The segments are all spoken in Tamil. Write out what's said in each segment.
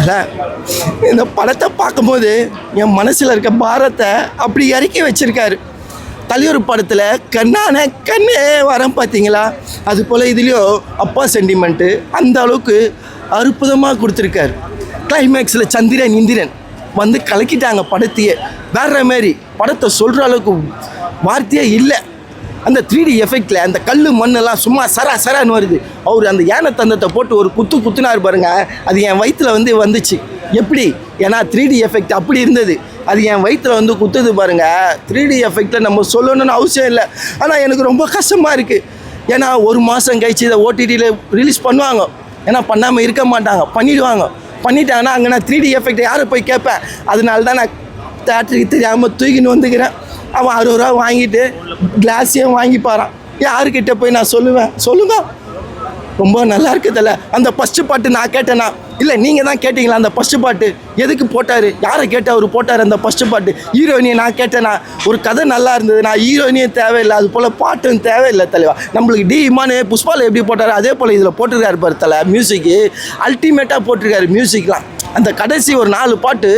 தலை, இந்த படத்தை பார்க்கும்போது என் மனசில் இருக்க பாரத்தை அப்படி இறக்கி வச்சுருக்காரு. தலைவர் படத்தில் கண்ணான கண்ணே வரேன் பார்த்தீங்களா, அது போல் இதுலேயும் அப்பா சென்டிமெண்ட்டு அந்த அளவுக்கு அற்புதமாக கொடுத்துருக்காரு. கிளைமேக்ஸில் சந்திரன் இந்திரன் வந்து கலக்கிட்டாங்க படத்தையே. வேற மாரி படத்தை சொல்கிற அளவுக்கு வார்த்தையே இல்லை. அந்த 3D எஃபெக்டில் அந்த கல் மண்ணெல்லாம் சும்மா சரான்னு வருது. அவர் அந்த யானை தந்தத்தை போட்டு ஒரு குத்துனார் பாருங்க, அது என் வயிற்றில் வந்துச்சு. எப்படி? ஏன்னா 3D எஃபெக்ட் அப்படி இருந்தது. அது என் வயிற்றில் குத்துது பாருங்க. 3D எஃபெக்டில் நம்ம சொல்லணும்னு அவசியம் இல்லை. ஆனால் எனக்கு ரொம்ப கஷ்டமாக இருக்குது. ஏன்னா ஒரு மாதம் கழிச்சு இதை OTTயில் ரிலீஸ் பண்ணுவாங்க. ஏன்னா பண்ணாமல் இருக்க மாட்டாங்க, பண்ணிட்டாங்கன்னா அங்கே நான் 3D எஃபெக்ட் யாரை போய் கேட்பேன். அதனால தான் நான் தேட்டருக்கு தெரியாமல் தூக்கின்னு வந்துக்கிறேன். அவன் 60 ரூபா வாங்கிட்டு கிளாஸையும் வாங்கி பாறான். யாருக்கிட்ட போய் நான் சொல்லுங்க. ரொம்ப நல்லா இருக்குதுல்ல. அந்த ஃபஸ்ட்டு பாட்டு நான் கேட்டேனா இல்லை நீங்கள் தான் கேட்டிங்களா? அந்த ஃபஸ்ட்டு பாட்டு எதுக்கு போட்டார்? யாரை கேட்டு அவர் போட்டார் அந்த ஃபஸ்ட்டு பாட்டு? ஹீரோயினியை நான் கேட்டேனா? ஒரு கதை நல்லா இருந்தது, நான் ஹீரோயினியும் தேவையில்லை, அது போல் பாட்டும் தேவையில்லை தலைவா. நம்மளுக்கு டி இமானு புஷ்பாவில் எப்படி போட்டார் அதே போல் இதில் போட்டிருக்காரு பாரு தலை. மியூசிக்கு அல்டிமேட்டாக போட்டிருக்காரு. மியூசிக்லாம் அந்த கடைசி ஒரு 4 பாட்டு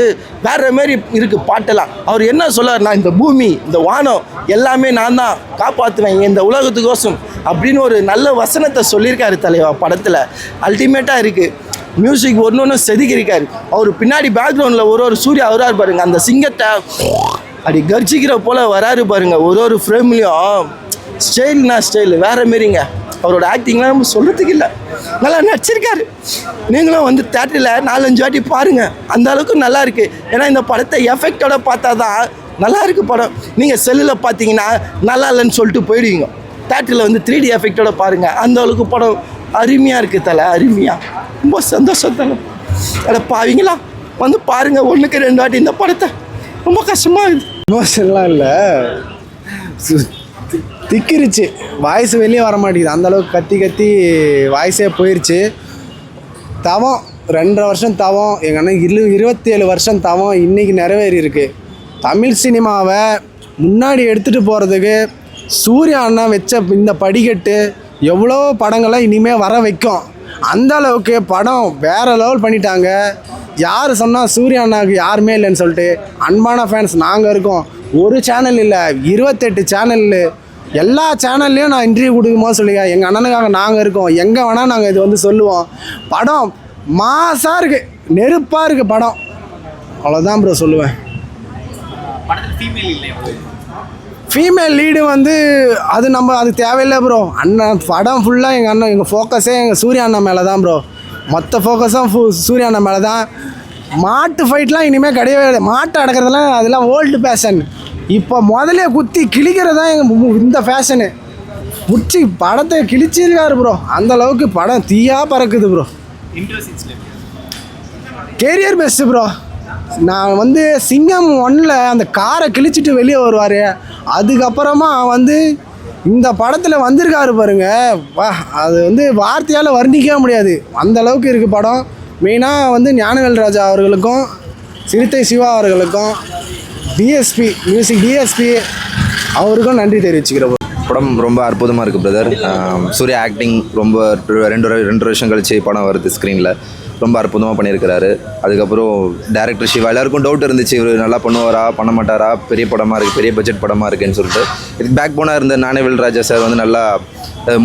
வேறு மாரி இருக்குது பாட்டெல்லாம். அவர் என்ன சொல்லார்னா, இந்த பூமி இந்த வானம் எல்லாமே நான் தான் காப்பாற்றுவேன் இந்த உலகத்துக்கோசம் அப்படின்னு ஒரு நல்ல வசனத்தை சொல்லியிருக்காரு தலைவா. படத்தில் அல்டிமேட்டாக இருக்குது. மியூசிக் ஒன்று செதுக்கியிருக்காரு. அவர் பின்னாடி பேக்ரவுண்டில் ஒரு சூர்யா வராரு பாருங்க, அந்த சிங்கத்தை அப்படி கர்ஜிக்கிற போல் வராரு பாருங்க. ஒரு ஃப்ரேம்லேயும் ஸ்டைல் வேறு மாரிங்க. அவரோட ஆக்டிங்லாம் நம்ம சொல்கிறதுக்கு இல்லை, நல்லா நடிச்சிருக்காரு. நீங்களும் தேட்டரில் 4-5 வாட்டி பாருங்கள், அந்த அளவுக்கு நல்லா இருக்குது. ஏன்னா இந்த படத்தை எஃபெக்டோட பார்த்தா தான் நல்லா இருக்குது படம். நீங்கள் செல்லில் பார்த்தீங்கன்னா நல்லா இல்லைன்னு சொல்லிட்டு போயிடுவீங்க. தேட்டரில் 3D எஃபெக்டோட பாருங்கள், அந்த அளவுக்கு படம் அருமையாக இருக்குது தலை. அருமையாக ரொம்ப சந்தோஷம் தலை. அதை பாவீங்களா பாருங்கள் 1க்கு 2 வாட்டி இந்த படத்தை. ரொம்ப கஷ்டமாக இருக்குது. எமோஷன்லாம் இல்லை, திக்கிருச்சு. வாய்ஸ் வெளியே வர மாட்டேங்குது. அந்தளவுக்கு கத்தி வாய்ஸே போயிடுச்சு. தவம் 2.5 வருஷம் தவம், எங்கள் அண்ணன் 27 வருஷம் தவம் இன்றைக்கி நிறைவேறி இருக்குது. தமிழ் சினிமாவை முன்னாடி எடுத்துகிட்டு போகிறதுக்கு சூர்யா அண்ணா வச்ச இந்த படிக்கட்டு எவ்வளோ படங்கள்லாம் இனிமேல் வர வைக்கும். அந்த அளவுக்கு படம் வேறு லெவல் பண்ணிட்டாங்க. யார் சொன்னால் சூர்யா அண்ணாவுக்கு யாருமே இல்லைன்னு சொல்லிட்டு அன்பான ஃபேன்ஸ் நாங்கள் இருக்கோம். ஒரு சேனல் இல்லை, 28 சேனல், எல்லா சேனல்லையும் நான் இன்டர்வியூ கொடுக்கும்போது சொல்லிங்க, எங்கள் அண்ணனுக்காக நாங்கள் இருக்கோம், எங்கே வேணால் நாங்கள் இது சொல்லுவோம். படம் மாசாக இருக்குது, நெருப்பாக இருக்குது படம். அவ்வளோதான் ப்ரோ சொல்லுவேன். ஃபீமேல் லீடு அது தேவையில்லை ப்ரோ. அண்ணன் படம் ஃபுல்லாக எங்கள் ஃபோக்கஸே எங்கள் சூர்யா அண்ணா மேலே தான் ப்ரோ. மொத்த ஃபோக்கஸும் சூர்யா அண்ணா மேலே தான். மாட்டு ஃபைட்லாம் இனிமேல் கிடையவே இல்லை. மாட்டை அடக்கிறதுலாம் அதெல்லாம் ஓல்டு ஃபேஷன். இப்போ முதலே குத்தி கிழிக்கிறது தான் இந்த ஃபேஷனு. முடிச்சு படத்தை கிழிச்சிருக்காரு ப்ரோ. அந்த அளவுக்கு படம் தீயாக பறக்குது ப்ரோ. Carrier best bro. நான் சிங்கம் 1ல் அந்த காரை கிழிச்சிட்டு வெளியே வருவார். அதுக்கப்புறமா இந்த படத்தில் வந்திருக்காரு பாருங்க, வா அது வார்த்தையால் வர்ணிக்கவே முடியாது. அந்த அளவுக்கு இருக்குது படம். மெயினாக ஞானவேல் ராஜா அவர்களுக்கும் சிறுத்தை சிவா அவர்களுக்கும் டிஎஸ்பி மியூசிக் டிஎஸ்பி அவருக்கும் நன்றி தெரிவிச்சுக்கிறோம். படம் ரொம்ப அற்புதமாக இருக்குது பிரதர். சூர்யா ஆக்டிங் ரொம்ப 2 வருஷம் கழிச்சு படம் வருது ஸ்க்ரீனில். ரொம்ப அற்புதமாக பண்ணியிருக்கிறாரு. அதுக்கப்புறம் டேரக்டர் சிவா, எல்லாருக்கும் டவுட் இருந்துச்சு, இவர் நல்லா பண்ணுவாரா பண்ண மாட்டாரா, பெரிய படமாக இருக்குது, பெரிய பட்ஜெட் படமாக இருக்குன்னு சொல்லிட்டு. இதுக்கு பேக் போனாக இருந்த ஞானவேல் ராஜா சார் நல்லா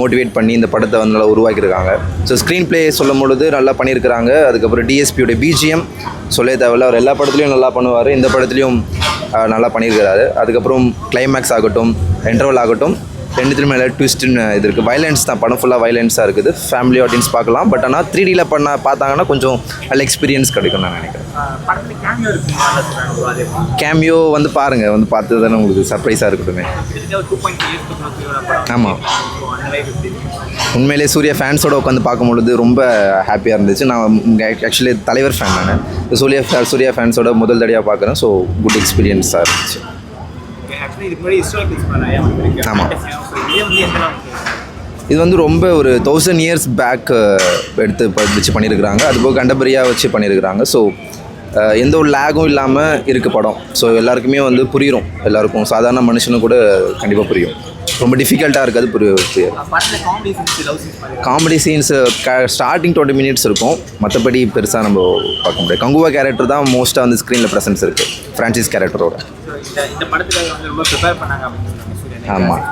மோட்டிவேட் பண்ணி இந்த படத்தை நல்லா உருவாக்கியிருக்காங்க. ஸோ ஸ்க்ரீன் ப்ளே சொல்லும் பொழுது நல்லா பண்ணியிருக்கிறாங்க. அதுக்கப்புறம் டிஎஸ்பியோட பிஜிஎம் சொல்லே தேவையில்ல, அவர் எல்லா படத்துலையும் நல்லா பண்ணுவார், இந்த படத்துலையும் நல்லா பண்ணியிருக்கிறாரு. அதுக்கப்புறம் கிளைமேக்ஸ் ஆகட்டும், இன்டர்வல் ஆகட்டும், 2 மேலே ட்விஸ்ட்டுன்னு இது இருக்குது. வைலன்ஸ் தான், படம் ஃபுல்லாக வைலன்ஸாக இருக்குது. ஃபேமிலி ஆடியன்ஸ் பார்க்கலாம். பட் ஆனால் 3Dயில் பார்த்தாங்கன்னா கொஞ்சம் நல்ல எக்ஸ்பீரியன்ஸ் கிடைக்கும் நான் நினைக்கிறேன். கேமியோ பாருங்கள், பார்த்து தானே உங்களுக்கு சர்ப்ரைஸாக இருக்கட்டுமே. ஆமாம், உண்மையிலே சூர்யா ஃபேன்ஸோடு உட்காந்து பார்க்கும்பொழுது ரொம்ப ஹாப்பியாக இருந்துச்சு. நான் ஆக்சுவலி தலைவர் ஃபேன், நான் சூர்யா ஃபேன்ஸோட முதல் தடையாக பார்க்குறேன். ஸோ குட் எக்ஸ்பீரியன்ஸாக இருந்துச்சு. ஆமாம், இது ரொம்ப ஒரு 1000 years பேக் எடுத்து வச்சு பண்ணியிருக்கிறாங்க. அதுபோக கண்டபரியாக வச்சு பண்ணியிருக்கிறாங்க. ஸோ எந்த ஒரு லேகும் இல்லாமல் இருக்குது படம். ஸோ எல்லாருக்குமே புரியும், எல்லாருக்கும் சாதாரண மனுஷனும் கூட கண்டிப்பாக புரியும். ரொம்ப டிஃபிகல்ட்டாக இருக்காது புரியாது. காமெடி சீன்ஸ் ஸ்டார்டிங் 20 மினிட்ஸ் இருக்கும், மற்றபடி பெருசாக நம்ம பார்க்க முடியாது. கங்குவா கேரக்டர் தான் மோஸ்ட்டாக வந்து ஸ்க்ரீனில் ப்ரெசன்ஸ் இருக்குது ஃப்ரான்சிஸ் கேரக்டரோட. ஆமாம்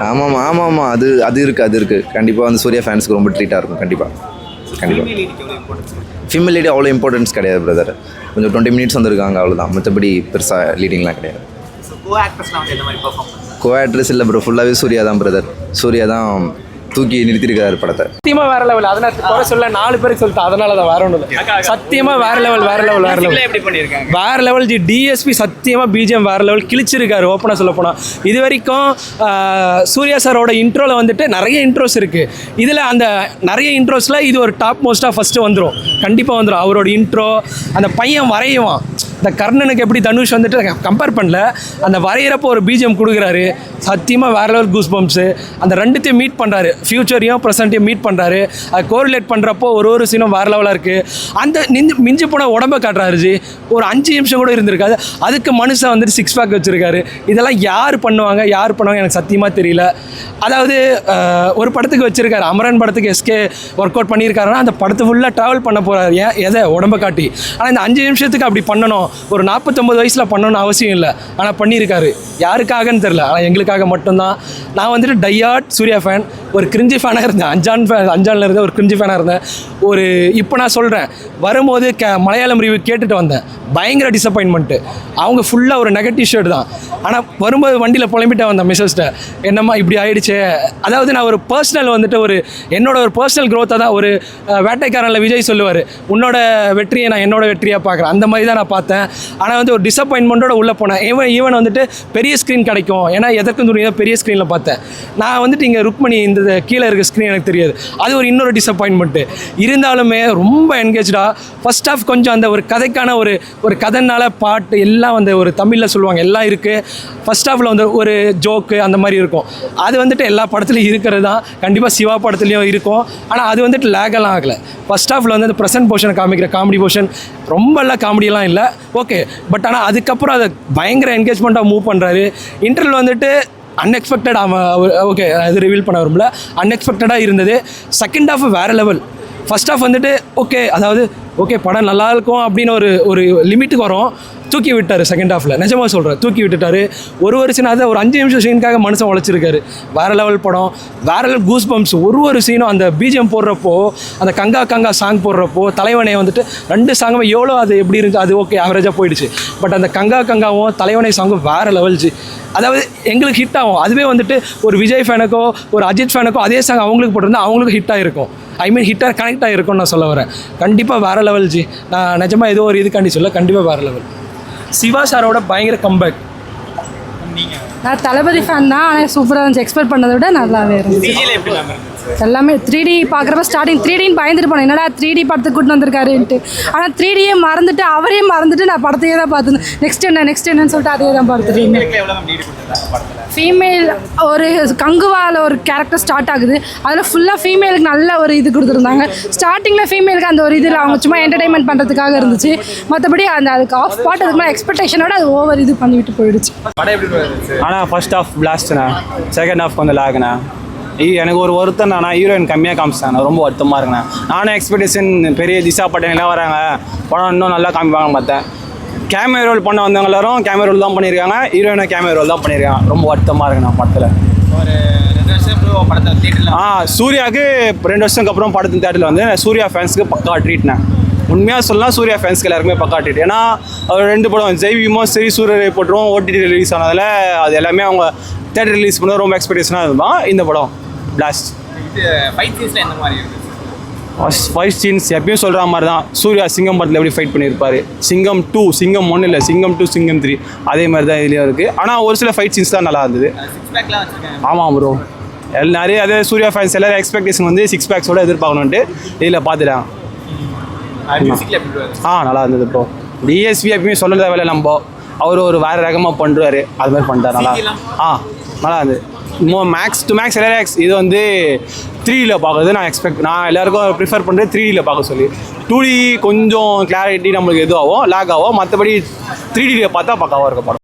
ஆமாம் ஆமாம் ஆமாம் அது இருக்குது கண்டிப்பாக வந்து சூர்யா ஃபேன்ஸுக்கு ரொம்ப ட்ரீட்டாக இருக்கும். கண்டிப்பாக ஃபீமேல் லீடு அவ்வளோ இம்பார்ட்டன்ஸ் கிடையாது பிரதர். கொஞ்சம் 20 மினிட்ஸ் வந்துருக்காங்க அவ்வளோதான், மற்றபடி பெருசாக லீடிங்லாம் கிடையாது. கோ ஆக்ட்ரஸ் இல்லை ப்ரோ, ஃபுல்லாகவே சூர்யா தான் பிரதர். சூர்யா தான் தூக்கி நிறுத்திருக்காரு படத்தை. சத்தியமாக வேற லெவல். அதனால் குறை சொல்ல 4 பேருக்கு சொல்லிட்டு அதனால தான் வேற ஒன்றும் இல்லை. சத்தியமாக வேற லெவல் வேற லெவல் ஜி. டிஎஸ்பி சத்தியமாக பிஜிஎம் வேற லெவல் கிழிச்சிருக்காரு. ஓப்பனாக சொல்ல போனால் இது வரைக்கும் சூர்யா சாரோட இன்ட்ரோவில் வந்துட்டு நிறைய இன்ட்ரோஸ் இருக்குது. இதில் அந்த நிறைய இன்ட்ரோஸில் இது ஒரு டாப் மோஸ்ட்டாக ஃபஸ்ட்டு வந்துடும், கண்டிப்பாக வந்துடும். அவரோட இன்ட்ரோ, அந்த பையன் வரையுவான், இந்த கர்ணனுக்கு எப்படி தனுஷ் வந்துட்டு கம்பேர் பண்ணல, அந்த வரைகிறப்போ ஒரு பிஜிஎம் கொடுக்குறாரு. சத்தியமாக வேற லெவல் கூஸ் பம்ப்ஸு. அந்த ரெண்டுத்தையும் மீட் பண்ணுறாரு, ஃப்யூச்சரையும் ப்ரெசென்ட்டையும் மீட் பண்ணுறாரு. அது கோரிலேட் பண்ணுறப்போ ஒரு சீனும் வேறு லெவலாக இருக்குது. அந்த மிஞ்சி போன உடம்பை காட்டுறாரு ஜி. ஒரு 5 நிமிஷம் கூட இருந்திருக்காது, அதுக்கு மனுஷன் வந்துட்டு 6 பேக் வச்சுருக்காரு. இதெல்லாம் யார் பண்ணுவாங்க எனக்கு சத்தியமாக தெரியல. அதாவது ஒரு படத்துக்கு வச்சுருக்காரு, அமரன் படத்துக்கு எஸ்கே ஒர்க் அவுட் பண்ணியிருக்காருன்னா அந்த படத்தை ஃபுல்லாக ட்ராவல் பண்ண போகிறாரு. எதை உடம்பை காட்டி. ஆனால் இந்த 5 நிமிஷத்துக்கு அப்படி பண்ணணும், ஒரு 49 வயசில் பண்ணணும்னு அவசியம் இல்லை. ஆனால் பண்ணியிருக்காரு. யாருக்காகன்னு தெரில, ஆனால் எங்களுக்காக மட்டும்தான். நான் வந்துட்டு டையார்ட் சூர்யா ஃபேன், ஒரு கிரிஞ்சி ஃபேனாக இருந்தேன். அஞ்சானில் இருந்தேன், ஒரு கிரிஞ்சி ஃபேனாக இருந்தேன். இப்போ நான் சொல்கிறேன், வரும்போது மலையாளம் ரிவ்யூ கேட்டுட்டு வந்தேன், பயங்கர டிசப்பாயின்மெண்ட்டு. அவங்க ஃபுல்லாக ஒரு நெகட்டிவ் ஷேட் தான். ஆனால் வரும்போது வண்டியில் புலம்பிட்டே வந்தேன் மிஸ்ஸஸ்ட்டை, என்னம்மா இப்படி ஆயிடுச்சு. அதாவது நான் ஒரு பர்சனல் வந்துட்டு என்னோட ஒரு பர்சனல் க்ரோத்தை தான் ஒரு வேட்டைக்காரனில் விஜய் சொல்லுவார், உன்னோட வெற்றியை நான் என்னோட வெற்றியாக பார்க்குறேன், அந்த மாதிரி தான் நான் பார்த்தேன். ஆனால் வந்து ஒரு டிசப்பாயின்மெண்ட்டோட உள்ளே போனேன். ஈவன் வந்துட்டு பெரிய ஸ்க்ரீன் கிடைக்கும், ஏன்னா எதற்கும் துணியாக பெரிய ஸ்க்ரீனில் பார்த்தேன். நான் வந்துட்டு இங்கே ருக்மணி இந்த கீழே இருக்க ஸ்க்ரீன் எனக்கு தெரியாது, அது ஒரு இன்னொரு டிசப்பாயின்மெண்ட்டு. இருந்தாலுமே ரொம்ப என்கேஜாக ஃபர்ஸ்ட் ஆஃப் கொஞ்சம் அந்த ஒரு கதைக்கான ஒரு கதைனால பாட்டு எல்லாம் வந்து ஒரு தமிழில் சொல்லுவாங்க எல்லாம் இருக்குது. ஃபர்ஸ்ட் ஹாஃபில் வந்து ஒரு ஜோக்கு அந்த மாதிரி இருக்கும். அது வந்துட்டு எல்லா படத்துலையும் இருக்கிறது தான், கண்டிப்பாக சிவா படத்துலையும் இருக்கும். ஆனால் அது வந்துட்டு லேகெல்லாம் ஆகலை. ஃபர்ஸ்ட் ஹாஃபில் வந்து அந்த ப்ரெசன்ட் போர்ஷனை காமிக்கிற காமெடி போர்ஷன் ரொம்ப எல்லாம் காமெடியெல்லாம் இல்லை, ஓகே. பட் ஆனால் அதுக்கப்புறம் அதை பயங்கர என்கேஜ்மெண்ட்டாக மூவ் பண்ணுறாரு. இன்டர்வல் வந்துட்டு அன்எக்ஸ்பெக்டட், ஓகே அது ரிவீல் பண்ண வரும்ல, அன்எக்ஸ்பெக்டடாக இருந்தது. செகண்ட் ஹாஃப் வேறு லெவல். ஃபர்ஸ்ட் ஹாஃப் வந்துட்டு ஓகே, அதாவது ஓகே படம் நல்லா இருக்கும் அப்படின்னு ஒரு லிமிட்டுக்கு வரும், தூக்கி விட்டார். செகண்ட் ஹாஃபில் நிஜமாக சொல்கிறேன், தூக்கி விட்டுட்டார். ஒரு சீன், அதை ஒரு 5 நிமிஷம் சீனுக்காக மனுஷன் உழைச்சிருக்காரு. வேறு லெவல் படம், வேறு லெவல் கூஸ் பம்ப்ஸ். ஒரு சீனும் அந்த பிஜிஎம் போடுறப்போ, அந்த கங்கா சாங் போடுறப்போ, தலைவனை வந்துட்டு 2 சாங்குமே எவ்வளோ அது எப்படி இருந்துச்சு, அது ஓகே ஆவரேஜாக போயிடுச்சு. பட் அந்த கங்காவும் தலைவனை சாங்கும் வேறு லெவல் ஜி. அதாவது எங்களுக்கு ஹிட் ஆகும். அதுவே வந்துட்டு ஒரு விஜய் ஃபேனுக்கோ ஒரு அஜித் ஃபேனுக்கோ அதே சாங் அவங்களுக்கு போட்டிருந்தா அவங்களுக்கு ஹிட் ஆகிருக்கும். ஹிட்டாக கனெக்ட் ஆகிருக்கும்னு நான் சொல்ல வரேன். கண்டிப்பாக வேறு லெவல் ஜி. நான் நிஜமாக ஏதோ ஒரு இதுக்காண்டி சொல்ல, கண்டிப்பாக வேறு லெவல். சிவா சாரோட பயங்கர கம்பேக். நான் தளபதி ஃபேன் தான், ஆனால் சூப்பராக இருந்துச்சு. எக்ஸ்பெக்ட் பண்ணதை விட நல்லாவே இருந்துச்சு. எல்லாமே 3D பார்க்குறப்ப ஸ்டார்டிங் 3Dன்னு பயந்துட்டு போனேன், என்னடா 3D படத்துக்கு கூட்டு வந்திருக்காருன்ட்டு. ஆனால் 3Dயே மறந்துட்டு அவரையும் மறந்துட்டு நான் படத்தையே தான் பார்த்துருந்தேன். நெக்ஸ்ட் என்னன்னு சொல்லிட்டு அதே தான் பார்த்துருக்கேன். ஃபீமேல் ஒரு கங்குவாவில் ஒரு கேரக்டர் ஸ்டார்ட் ஆகுது, அதில் ஃபுல்லாக ஃபீமேலுக்கு நல்ல ஒரு இது கொடுத்துருந்தாங்க. ஸ்டார்டிங்கில் ஃபீமேலுக்கு அந்த ஒரு இதில் அவங்க சும்மா என்டர்டைன்மெண்ட் பண்ணுறதுக்காக இருந்துச்சு. மற்றபடி அதுக்கு ஆஃப் பாட் அதுக்கு மேலே எக்ஸ்பெக்டேஷனோட அது ஓவர் இது பண்ணிவிட்டு போயிடுச்சு. ஆனால் ஃபர்ஸ்ட் ஹாஃப் பிளாஸ்ட்ண்ணா, செகண்ட் ஹாஃப் கொஞ்சம் லாகுண்ணா. எனக்கு ஒரு வருத்தம் தானே, ஹீரோயின் கம்மியாக காமிச்சிட்டாங்க, ரொம்ப வருத்தமாக இருக்குண்ணா. நானும் எக்ஸ்பெக்டேஷன் பெரிய திஷா பட்டேலாம் வராங்க, படம் இன்னும் நல்லா காமிப்பாங்கன்னு பார்த்தேன். கேமியோ ரோல் பண்ண வந்தவங்க எல்லாரும் கேமியோ ரோல் தான் பண்ணியிருக்காங்க, ஹீரோயினை கேமியோ ரோல் தான் பண்ணியிருக்காங்க. ரொம்ப வருத்தமாக இருக்குண்ணா படத்தில். ஒரு 2 வருஷம் படத்தை தேட்டரில் சூர்யாவுக்கு 2 வருஷத்துக்கு அப்புறம் படத்தின் தேட்டரில் வந்து சூர்யா ஃபேன்ஸுக்கு பக்கா ட்ரீட்ண்ணே. உண்மையாக சொல்லலாம், சூர்யா ஃபேன்ஸ்க்கு எல்லாருக்குமே பக்கா ட்ரீட். ஏன்னா அவர் 2 படம் ஜெய்வியும் சரி சூரிய போட்டுரும் ஓடிடி ரிலீஸ் ஆனதில் அது எல்லாமே அவங்க தேட்டர் ரிலீஸ் பண்ண ரொம்ப எக்ஸ்பெக்டேஷனாக இருந்தால். இந்த படம் பிளாஸ்ட் ஃபைட் சீன்ஸில் எந்த மாதிரி இருக்குது? ஃபைட் சீன்ஸ் எப்பயும் சொல்கிற மாதிரி தான். சூர்யா சிங்கம் படத்தில் எப்படி ஃபைட் பண்ணியிருப்பார், சிங்கம் 2 சிங்கம் 1 இல்லை, சிங்கம் 2 சிங்கம் 3 அதே மாதிரி தான் இதுலேயும் இருக்குது. ஆனால் ஒரு சில ஃபைட் சீன்ஸ் தான் நல்லா இருந்தது. ஆமாம் ப்ரோ, நிறைய அதே சூர்யா ஃபேன்ஸ் எல்லாரும் எக்ஸ்பெக்டேஷன் வந்து 6 பேக்ஸோட எதிர்பார்க்கணுன்ட்டு இதில் பார்த்துட்டாங்க. நல்லா இருந்தது ப்ரோ. டிஎஸ்பி எப்பயுமே சொல்கிறத வேலை நம்ம அவர் ஒரு வேறு ரகமாக பண்ணுறாரு, அது மாதிரி பண்ணிட்டார். நல்லா இருந்தது. மேக்ஸ் டு மேக்ஸ் எல்ஆர்எக்ஸ் இது வந்து 3Dயில் பார்க்குறது நான் எல்லாருக்கும் ப்ரிஃபர் பண்ணுறது 3Dயில் பார்க்க சொல்லி. 2D கொஞ்சம் கிளாரிட்டி நம்மளுக்கு எதுவும் ஆகும் லேக் ஆகும், மற்றபடி 3Dயில் பார்த்தா பக்காவாக இருக்கும் படம்.